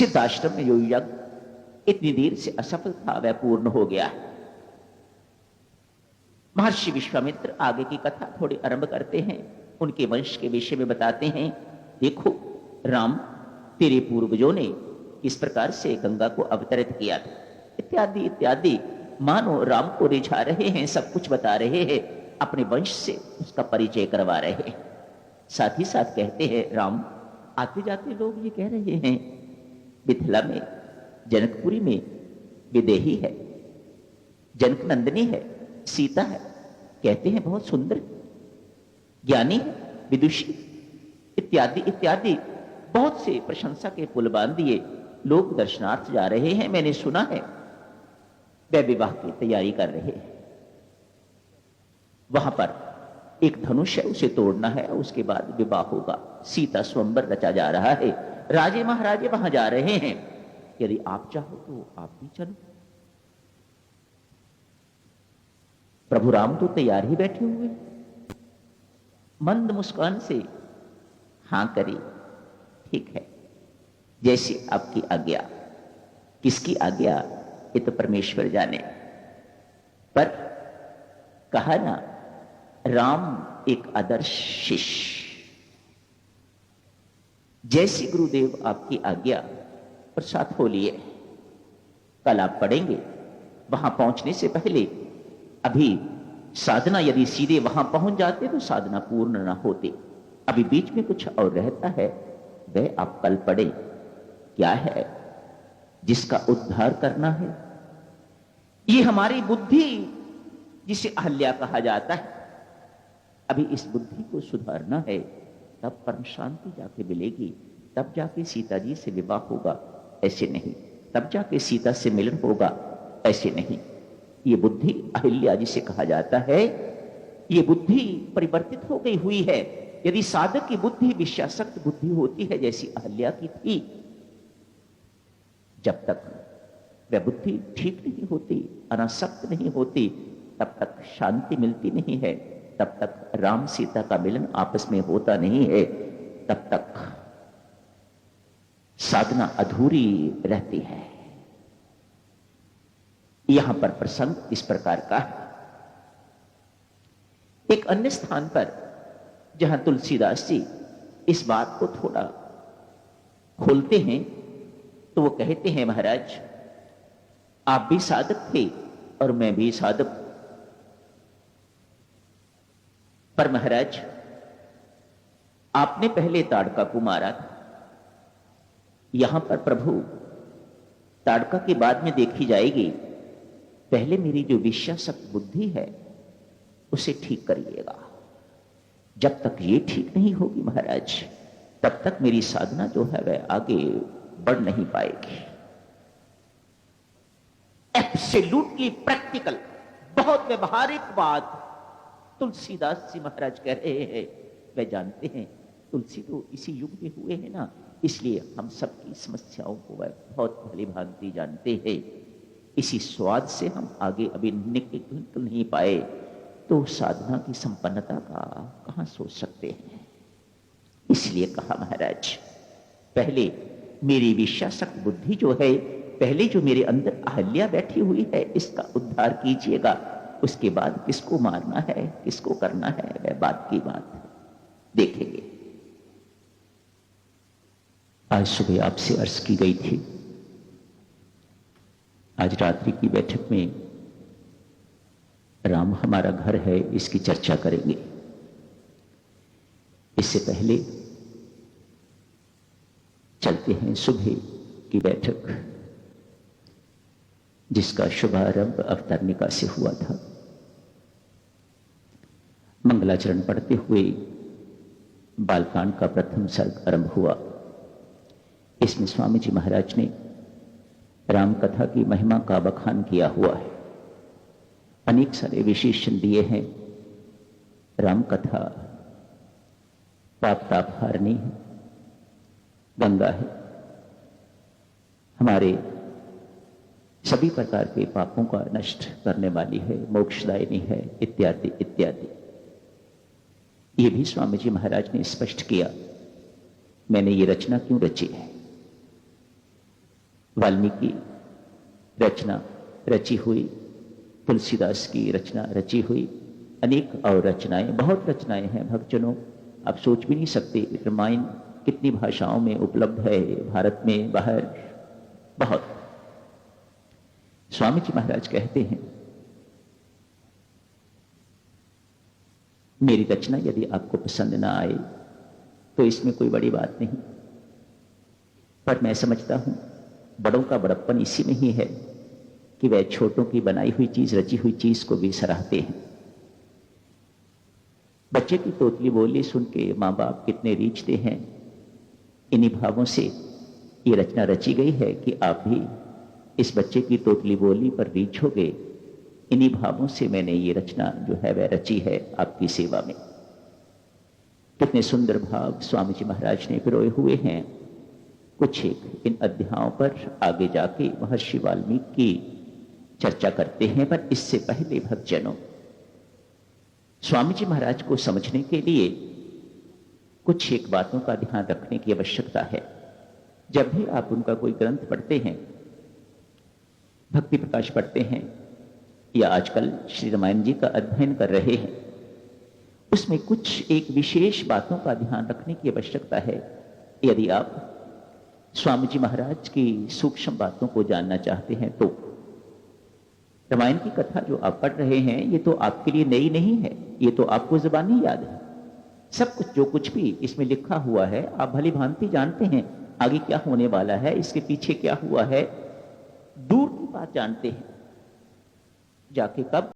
सिद्धाश्रम में जो यज्ञ इतनी देर से असफल था वह पूर्ण हो गया। महर्षि विश्वामित्र आगे की कथा थोड़ी आरंभ करते हैं, उनके वंश के विषय में बताते हैं। देखो राम, तेरे पूर्वजों ने इस प्रकार से गंगा को अवतरित किया था, इत्यादि इत्यादि। मानो राम को रिझा रहे हैं, सब कुछ बता रहे हैं, अपने वंश से उसका परिचय करवा रहे हैं। साथ ही साथ कहते हैं राम, आते जाते लोग ये कह रहे हैं मिथिला में, जनकपुरी में विदेही है, जनक नंदिनी है, सीता है, कहते हैं बहुत सुंदर, ज्ञानी है, विदुषी, इत्यादि इत्यादि। बहुत से प्रशंसा के पुल बांध दिए, लोग दर्शनार्थ जा रहे हैं। मैंने सुना है वे विवाह की तैयारी कर रहे हैं। वहां पर एक धनुष है, उसे तोड़ना है, उसके बाद विवाह होगा। सीता स्वयंवर रचा जा रहा है, राजे महाराजे वहां जा रहे हैं। यदि आप चाहो तो आप भी चलो। प्रभु राम तो तैयार ही बैठे हुए, मंद मुस्कान से हां करी, ठीक है, जैसी आपकी आज्ञा। किसकी आज्ञा ये तो परमेश्वर जाने, पर कहा ना राम एक आदर्श शिष्य, जैसी गुरुदेव आपकी आज्ञा और साथ हो लिए। कल आप पढ़ेंगे, वहां पहुंचने से पहले अभी साधना, यदि सीधे वहां पहुंच जाते तो साधना पूर्ण ना होती, अभी बीच में कुछ और रहता है, वह आप कल पढ़े। क्या है जिसका उद्धार करना है? ये हमारी बुद्धि, जिसे अहल्या कहा जाता है, अभी इस बुद्धि को सुधारना है, तब परम शांति जाके मिलेगी, तब जाके सीता जी से विवाह होगा, ऐसे नहीं। तब जाके सीता से मिलन होगा, ऐसे नहीं। ये बुद्धि अहिल्या जिसे कहा जाता है, ये बुद्धि परिवर्तित हो गई हुई है। यदि साधक की बुद्धि विषयासक्त बुद्धि होती है, जैसी अहिल्या की थी, जब तक वह बुद्धि ठीक नहीं होती, अनासक्त नहीं होती, तब तक शांति मिलती नहीं है, तब तक राम सीता का मिलन आपस में होता नहीं है, तब तक साधना अधूरी रहती है। यहां पर प्रसंग इस प्रकार का है। एक अन्य स्थान पर जहां तुलसीदास जी इस बात को थोड़ा खोलते हैं, तो वो कहते हैं, महाराज आप भी साधक थे और मैं भी साधक, पर महाराज आपने पहले ताड़का को मारा था। यहां पर प्रभु ताड़का के बाद में देखी जाएगी, पहले मेरी जो विषयासक्त बुद्धि है उसे ठीक करिएगा। जब तक ये ठीक नहीं होगी महाराज, तब तक मेरी साधना जो है वह आगे बढ़ नहीं पाएगी। एब्सोल्युटली प्रैक्टिकल, बहुत व्यवहारिक बात तुलसीदास जी महाराज कह रहे हैं। वह जानते हैं तुलसी तो इसी युग में हुए हैं ना, इसलिए हम सबकी समस्याओं को वह बहुत भली भांति जानते हैं। इसी स्वाद से हम आगे अभी निकल नहीं पाए, तो साधना की संपन्नता का कहां सोच सकते हैं। इसलिए कहा महाराज, पहले मेरी विषयासक्त बुद्धि जो है, पहले जो मेरे अंदर अहल्या बैठी हुई है, इसका उद्धार कीजिएगा। उसके बाद किसको मारना है, किसको करना है, वह बात की बात देखेंगे। आज सुबह आपसे अर्ज की गई थी, आज रात्रि की बैठक में राम हमारा घर है, इसकी चर्चा करेंगे। इससे पहले चलते हैं सुबह की बैठक, जिसका शुभारंभ अवतरणिका से हुआ था। मंगलाचरण पढ़ते हुए बालकांड का प्रथम सर्ग आरंभ हुआ। इसमें स्वामी जी महाराज ने राम कथा की महिमा का बखान किया हुआ है, अनेक सारे विशेषण दिए हैं। राम कथा पाप ताप हारनी है, गंगा है, हमारे सभी प्रकार के पापों का नष्ट करने वाली है, मोक्षदायिनी है, इत्यादि इत्यादि। ये भी स्वामी जी महाराज ने स्पष्ट किया, मैंने ये रचना क्यों रची है। वाल्मीकि रचना रची हुई, तुलसीदास की रचना रची हुई, अनेक और रचनाएं, बहुत रचनाएं हैं भक्तजनों, आप सोच भी नहीं सकते रामायण कितनी भाषाओं में उपलब्ध है, भारत में, बाहर, बहुत। स्वामी जी महाराज कहते हैं, मेरी रचना यदि आपको पसंद ना आए तो इसमें कोई बड़ी बात नहीं, पर मैं समझता हूं बड़ों का बड़प्पन इसी में ही है कि वह छोटों की बनाई हुई चीज, रची हुई चीज को भी सराहते हैं। बच्चे की तोतली बोली सुन के मां बाप कितने रीझते हैं, इन्हीं भावों से ये रचना रची गई है कि आप भी इस बच्चे की तोतली बोली पर रीझोगे। इन्हीं भावों से मैंने ये रचना जो है वह रची है आपकी सेवा में। कितने सुंदर भाव स्वामी जी महाराज ने पिरोए हुए हैं। कुछ एक इन अध्यायों पर आगे जाके महर्षि वाल्मीकि की चर्चा करते हैं, पर इससे पहले भक्तजनों, स्वामी जी महाराज को समझने के लिए कुछ एक बातों का ध्यान रखने की आवश्यकता है। जब भी आप उनका कोई ग्रंथ पढ़ते हैं, भक्ति प्रकाश पढ़ते हैं या आजकल श्री रामायण जी का अध्ययन कर रहे हैं, उसमें कुछ एक विशेष बातों का ध्यान रखने की आवश्यकता है। यदि आप स्वामी जी महाराज की सूक्ष्म बातों को जानना चाहते हैं तो रामायण की कथा जो आप पढ़ रहे हैं ये तो आपके लिए नई नहीं है, ये तो आपको ज़बानी याद है। सब कुछ जो कुछ भी इसमें लिखा हुआ है आप भली भांति जानते हैं, आगे क्या होने वाला है, इसके पीछे क्या हुआ है, दूर की बात जानते हैं, जाके कब